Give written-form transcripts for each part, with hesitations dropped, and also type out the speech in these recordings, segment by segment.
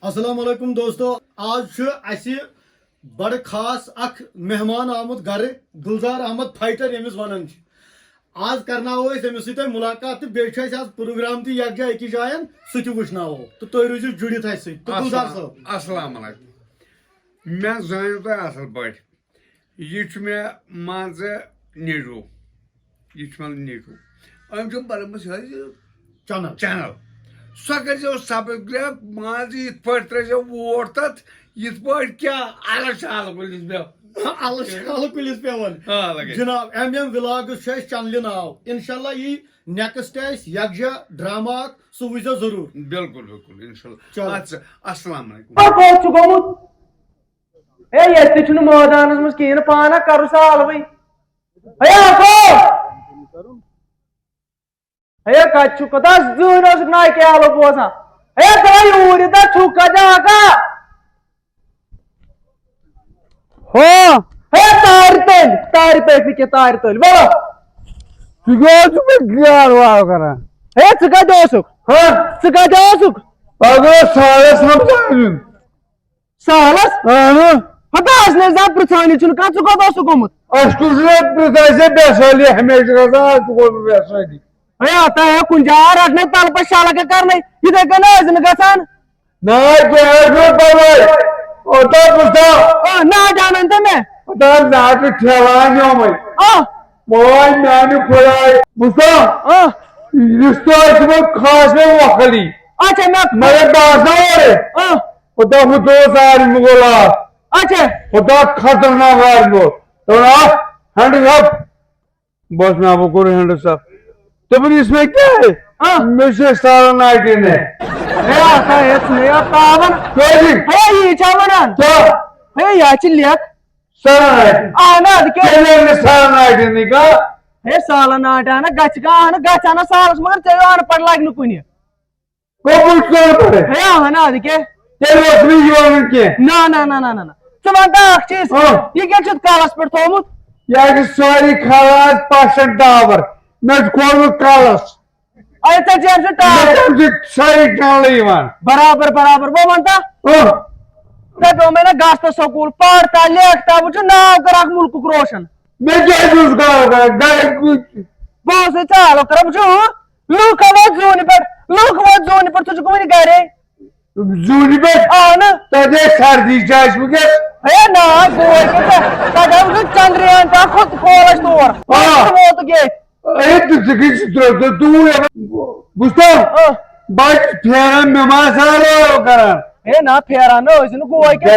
अस्सलामुअलैकुम दोस्तों, आज बड़ खास अख मेहमान आमुत घर गुलजार अहमद फाइटर यमिस वनान आज करनावो अमिस सत मुलाकात तो बेच आज प्रोग्राम ती यक जाय अकिस जायन सह वुचनावो तो तुम रोजिव जुड़ित तो गुलजार साहब अस्सलाम वालेकुम मैं जानो तो असल पे यह मे मान नेटू यह नेटू अम बरमस चैनल चैनल सो कर सब्सक्राइब मान इत पे त्रो वोट तथ इत पे क्या अलग शाल कुलिस पे अलग कुलिस पे जनाब एम व्लॉग चैनल नाव इंशाल्लाह यी नेक्स्ट यकजा ड्रामा सह वुचो जरूर बिल्कुल बिल्कुल इंशाल्लाह अस्सलाम वालेकुम गोमुत ये मैदान मज कहें पाना कर साल हे कत जून नाय के आलो बोसा हे यूर छुका जागा हो हे तार तल के तार तल बोलो हे सालस हताश ने जा प्रथानी चुन का गोमुत बेसाली हमेशा है आता है कुंजा रखने तल पर शाला के करने ये देख ना इजन गसान ना ना जानन ते मैं ठेला मैं खास में वखली अच्छा मेरे मुगला अच्छा खतरनाक आदमी तो हैंड बस मैं आपको करूँ हैंड साहब तो फिर इसमें क्या है मुझे सारा नाइट है आता है स्नेहा पावन है ये चावना क्या है या चिल्लियक सारा नाइट आना के सारा नाइट है का है साला नाट आना गचाना सालस मगर चलो आन पड़ लागनु कुनी को पूछ कर पड़े है आना के तेरे असली जीवन के ना ना ना ना ना चमंदा चीज ये क्या चुत कालस पर थोमुत यार सारी खराज पाशन डावर मैं कोर कालस अच्छा जेम से टार सारी डाल ईमान बराबर बराबर वो मनता तो मैंने गास्ता स्कूल पढ़ता लिखता वो नाव करा मुल्क को रोशन मैं क्या यूज कर डायरेक्ट बहुत से चालो कर बुझो लोग जोन पर तुझको कोई नहीं कह रहे जूनी पे ना तदे सर्दी जाइस मुझे है ना गोल के तदे मुझे चंद्रयान का खुद खोलस तोर वो तो के अरे तू गुस्सा बाइक फेरा में मासारो कर है ना फेरा ना इसने गोल के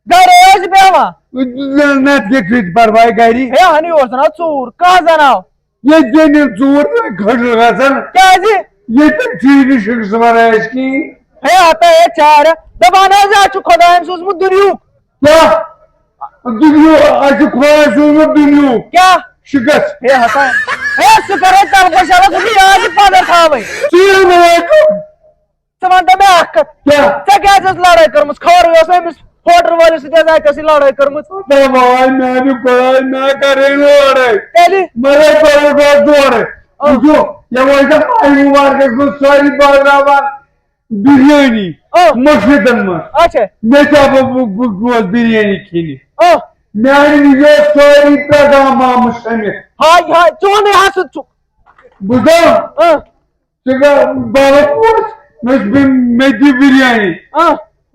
गैरेज पे आवा नेट के ट्वीट पर भाई गाड़ी है हनी ओसना चूर का जनाव ये जेने चूर घड़ लगा सर क्या जी ये तो चीनी शिक समारा है इसकी है आता है चार दबाना जा चुका है हम सोच दुनिया क्या दुनिया आज खोया सुनो दुनिया क्या शिकस्त है हता है शुक्र है तब को शाला कुछ आज पादर था भाई चीर में समानता में आकर क्या क्या जस लड़ाई कर मुझ खबर हुआ से मिस होटल वाले से जाए कैसी लड़ाई कर मुझ तो भाई मैं भी कोई ना करेंगे लड़ाई पहले मेरे पर का जोर है जो ये वैसा आई मार के कुछ सारी बात बिरयानी मस्जिदन में अच्छा मैं क्या बिरयानी खिली ओ मैं ये सारी पैगाम मुश्किल हाय हाय चोन यहां से बुझा जगह बाबा मैं दी बिरयानी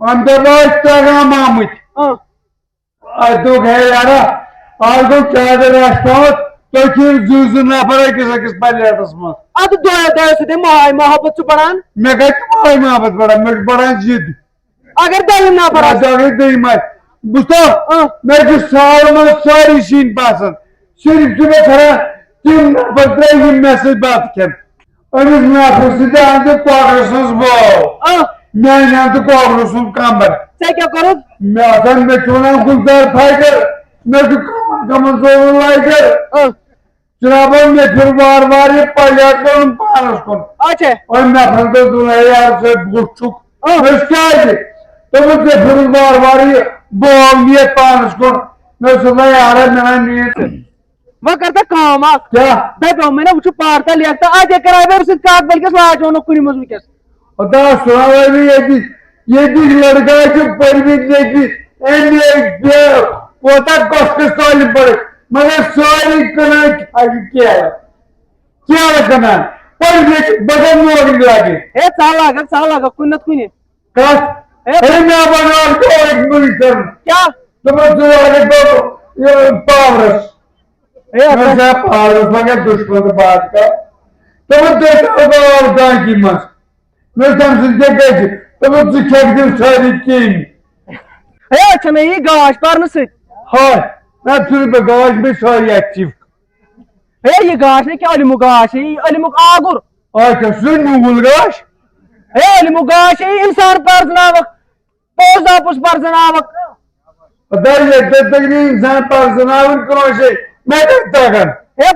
अंदर पैगाम आमुत तो गए यार आज तो क्या रास्ता तो फिर जूझ ना पड़े किस पहले तस्मा अब दो से माय मोहब्बत बढ़ान मैं कहता माय मोहब्बत बढ़ा मैं बढ़ा जिद अगर दिल ना बढ़ा अगर दिल में बुझता मैं जो साल में सारी सीन पासन सिर्फ तुम्हें खड़ा तीन बदले ही मैसेज बात कर और इसमें आपको सीधा आगे कांग्रेस बो मैं यहाँ तो कांग्रेस कामर से क्या करो मैं असल में चुना गुलजार फाइटर मैं तो कमजोर लाइकर जनाब मैं फिर बार ये पहले करूं पारस को अच्छा और मैं फिर तो दूल्हा यार से बुछुक मैं क्या है तो मुझे फिर बार ये बोल ये पारस को मैं सुबह यार मेरा नियत वह करता काम क्या दो मैंने वो पारता लिया आज कराए उसे काट बल्कि लाज हो कुछ मज वस पता सुना ये लड़का जो परवीन पोता कष्ट साल पड़े मगर सारी कना क्या कना पर बदन में लागे ए चाल लागा कुन्नत कुनी कस अरे मैं बनवा को एक मिनट क्या तुम जो आगे तो ये पावरस मैं पावरस मगर दुश्मन बात का तुम देखो और गाय की मस्त मैं समझ के तुम शिक्षक दिन सारी कीन ए अच्छा नहीं गाश पारन से हां मैं फिर गाश में सारी एक्टिव ए ये गाश ने क्या अलिमु गाश है अलिमु आगुर अच्छा सुन मुगल गाश ए अलिमु गाश है इंसान पर जनावक पोजा पुष्प पर जनावक पता है तक नहीं इंसान पर जनावर कौन से मैं देखता कर ए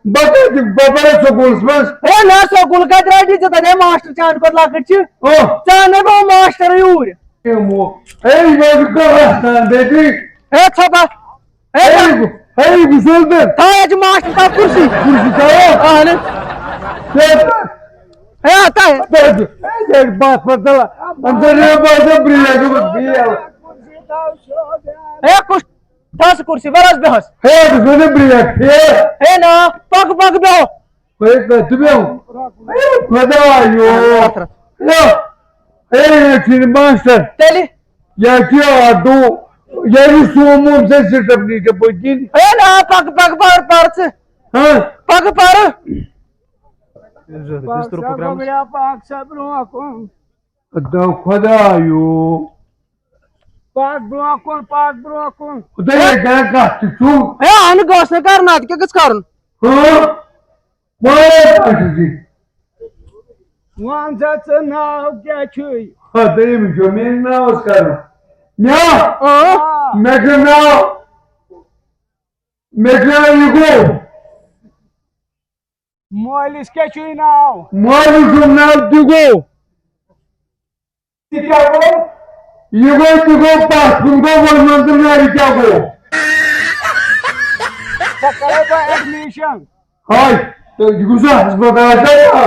बबरे स्कूल में ए ना स्कूल का रेडी जता ने मास्टर चांद को लाकट छ ओ चांद वो मास्टर यूर ए वो को रास्ता देखी ए छपा ए बिसोल दे था आज मास्टर का कुर्सी का आने ए आता है एक बात पता अंदर ने बात ब्रिया को ए कुछ दस कुर्सी बरस बेहस हे सुने ब्रिया हे ना पग बेहो कोई कहते बेहो पता यो लो ए फिर मास्टर तेली या क्या दो या भी सोमो से सेटअप नहीं के पहुंची हे ना पग पर से हां पग पर मेरा पाक सब रो को दो खुदा यो पाक ब्रोकन उधर क्या का तू ए आन गोस ने करना के किस कारण हां बोले पाजी वांजाचं नाव क्या छुई हां दे जो मैं ना उसका म्या मैं युगो मोलिस क्या छुई नाव मोलिस नाव दुगो क्या बोल युगो दुगो पास तुमको बोल मंत्र में क्या को सकाळी का एडमिशन हाय तो युगो अस्पताल का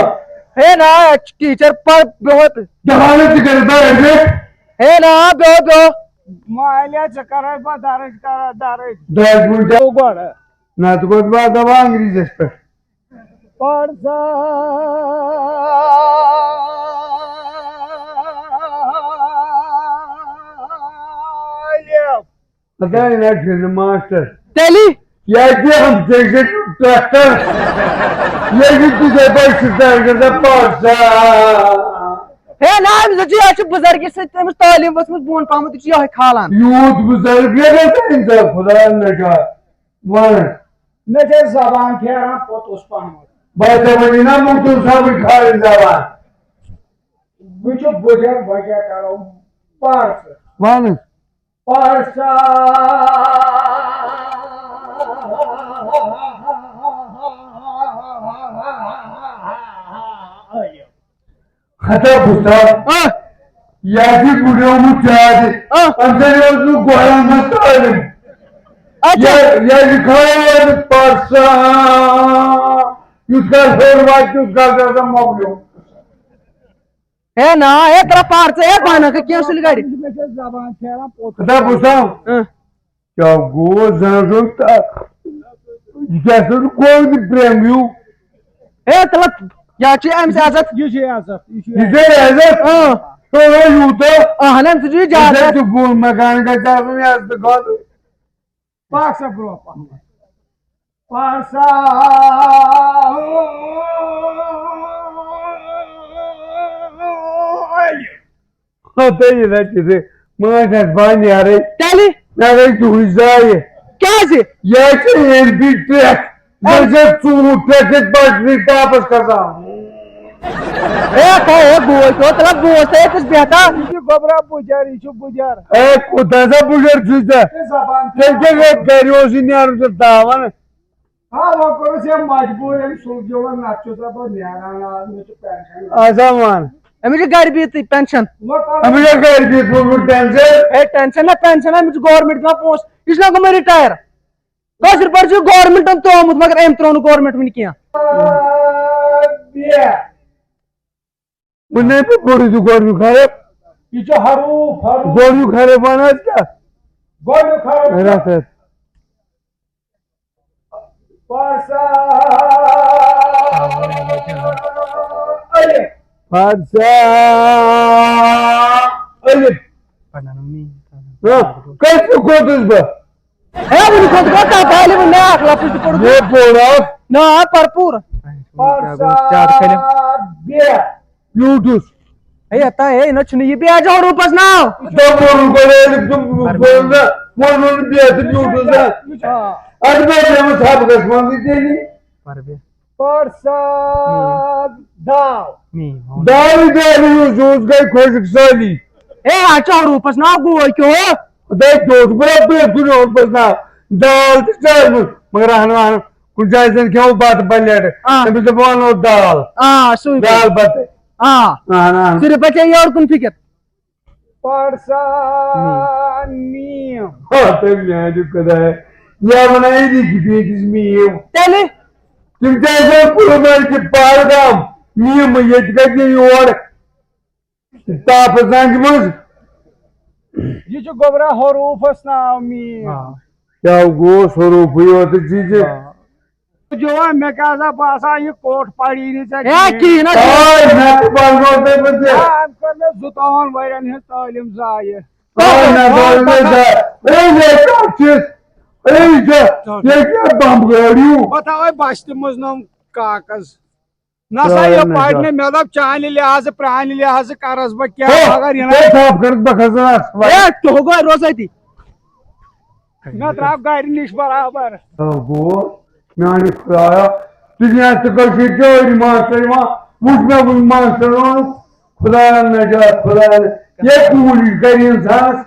हे ना टीचर पर बहुत दहाने करता है हे ना बे मायल्याचं कराय बा दारेज दस मिनट उघड ना तो कोई बात अब अंग्रेजी पे पडसा पता है ना फिर मास्टर तेली या कि हम देखे ट्रैक्टर ये भी तुझे पैसे करता पड़ता हे ना मुझे आज बुजुर्ग से तमिस तालीम बस में बोन पाम तुझे यह खालान यूथ बुजुर्ग ये कहते हैं खुदा ने कहा वन नजे जबान फेरा पोत उस पाम बात है ना मुझे सब खा जबान बुझो बुझर भजा करो पार्स वन पार्सा खता पुस्ता याची पुढे मुचाद अंदर योजू गोळा मस्ताल या लिखाया पार्सा युद्ध फॉरवर्ड टू गाजा मोगलो हे ना ए तेरा पार से एक बाना के क्यों सुल गाड़ी नजे जबान फेरा पोत खता पुस्ता क्या गो जरूरता क्या सुन कोई प्रेम यू ए तला या ची एम से आजत ये आजत इसे ऐसे तो वो यूथ हलन तुझे जा जैसे तू बोल मकान का चाह में आज तो कौन पार्सा ब्रो पार्सा होते ही रहते थे मां बान यार तेली ना रे तू जाए क्या से ये के एलबी ट्रैक जैसे तू ट्रैक पर वापस कर रहा ए का ए बोल तो तला बोल से कुछ बेटा ये गोबरा पुजारी छु पुजार ए कुदासा पुजर छुता जबान चलते गए करियोसी ने आर तो दावन हाँ वो करो से मजबूर है सुन जो नाचो सब न्यारा ना में तो पेंशन आजा मान मुझे गाड़ी भी थी पेंशन वो करो हम ये कर दी तो टेंशन ए टेंशन ना पेंशन है मुझे गवर्नमेंट में पोस्ट इसलिए को मैं रिटायर कसर पर गवर्नमेंटन त्रोमुत मगर अम त्रो गवर्नमेंट वन क्या मुन्ने पे बोरी तू गोरु खाए ये जो हरूफ गोरु खाए बना क्या गोलू हरूफ मेरा सर परसा अरे फारसा अरे कैसे कोतुस बा है वो खुद को ता पहले वो ना अगला फिर पड़ ये बोला ना भरपूर परसा बे यूट्यूब है आता है ना चुनी ये भी आ जाओ रूपस ना तो बोलू करे तुम बोलना मोन भी ऐसे यूट्यूब से आज मैं हम साहब कसमान दी थी परसा दाव दाल यूज गई खोज साली ए आ जाओ रूपस ना गो क्यों देख दोस्त बड़ा तू और बस ना दाल चार मगर हनुमान कुछ जैसे क्यों बात बल्लेट तभी तो बोलो दाल हां सुई दाल बात हां ना सिर्फ बचे और कौन फिकर परसा नीम हाँ तब यहाँ जो कदा है या बनाई थी कि भी इसमें ये चले तुम जैसे पूरे बार के पार काम नियम ये करके और ताप सांग मुझ ये जो गोबरा हरूफ नाव मीम क्या गो स्वरूप हुई होती चीजें जो है मैं कहा पासा ये कोट पड़ी नहीं ए चाहिए की ना ओए मैं तो बाल होते बच्चे हम करने जुतान वैरन है तालीम जाये ओए ना बोलने जा ए ये चीज ए ये क्या बम गाड़ी हूँ बताओ बाश्त मुजनम काकज नसा ये पढ़ने में मतलब चाहने लिहाज प्राणी लिहाज करस बा क्या अगर ये साफ कर बखसना ए तो होगा रोज आई थी ना त्राफ गाड़ी निश बराबर गो नानी खुदाया तुझे तो कल से जो मास्टर मां मुझ में वो मास्टर खुदा ने जा खुदा ये कूल करी इंसान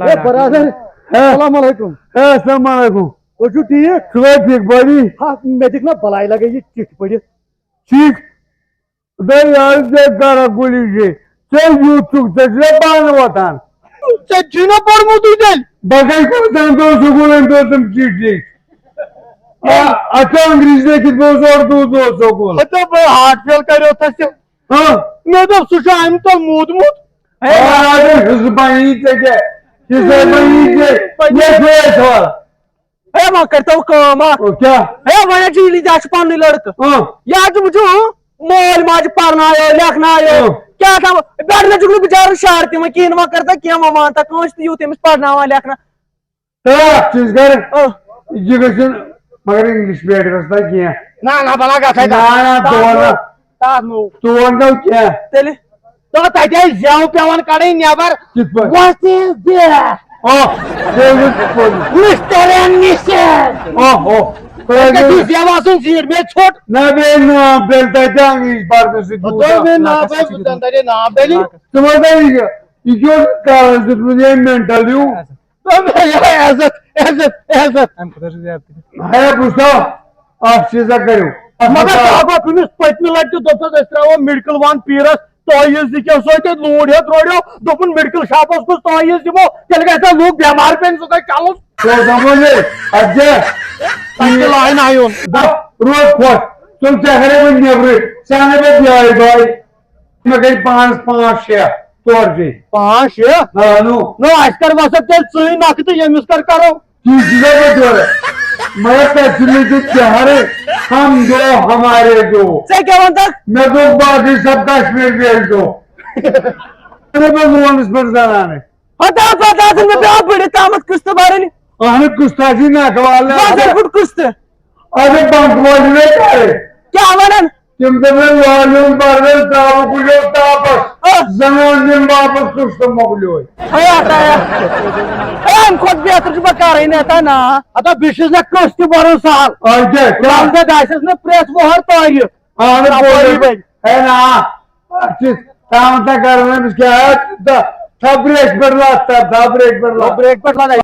ए बरादर अस्सलाम वालेकुम अस्सलाम वालेकुम ओ जो ठीक सुबह ठीक बड़ी हां मैं देखना भलाई लगे ये चिट पड़ी ठीक दे यार जे कर गोली जे चल यूट्यूब से जे बान वतान से जीना पड़ मु तू चल बगल को जान दो सुगुलन तो तुम चीट जी अच्छा अंग्रेजी ने कितना जोर दो सुगुल तो मैं हार्ट फेल करो था से हां मैं तो सुशाइम तो मूद अरे हिस्बाई से के हिस्बाई से ये सवाल ए मां करता हूं काम ओ क्या ए मैंने चीली जाच पानी लड़क हां यार तुम जो मोल माज पढ़ना आयो लिखना आयो क्या था बैठना जुगलू बेचारा शरारती में कीन मा करता क्या मा मानता कौन सी यूथ में पढ़ना वा लिखना तो चीज कर एजुकेशन मगर इंग्लिश में रस्ता किया ना ना भला का था ना तो ना क्या चले तो ताते जाऊ पेवन काढे नेबर कित पर what is this oh Mr and Mrs ओ तू जेवासून सीट में छोट ना बे ना बेलता जांगी इस बार तो से तो मैं ना पे सुतंदरे ना बेली तुम्हारा ये जो कारण से मुझे मेंटल हूं तो मैं ऐसा हम खुद से है पूछो आप चीज़ा करो मगर बाबा तुमिस पत्नी लटि दोपस अस्त्राव मेडिकल वन पीरस तोयस दिखे सोते लूड हे त्रोड़ो दोपन मेडिकल शॉपस को तोयस दिमो तेल गसा लोग बीमार पेन सो चलो तो समझे अजय ये लाइन आयोन रोज खोज तुम चेहरे में नेबरे साने पे जाए भाई मैं कहीं 5-6 तोड़ जी 5 हां नो आजकल वसत चल सुई नाकते यमिस करो चीज़ पे जोर मैं पैसे जो चेहरे हम दो हमारे दो से क्या बनता मैं तो बाकी सब कश्मीर भेज दो अरे भगवान इस पर जाना है पता तुम पे आप बड़े कामत कुछ बारे नहीं अरे कुस्ताजी ना कवाल बाजार फुट कुछ अरे बंक वाली नहीं करे क्या बनन तुम तो मैं वालियों पर दाव कुछ तापस जमीन दिन वापस कुछ तो मोगली होई है आता है हम खुद भी अतर बका रही ने आता ना आता विशेष ना कष्ट बरो साल और क्या काम से दाइसेस ने प्रेस मोहर तोरी अरे बोल है ना चीज काम था करने में क्या है था ब्रेक पर लाता था ब्रेक पर ला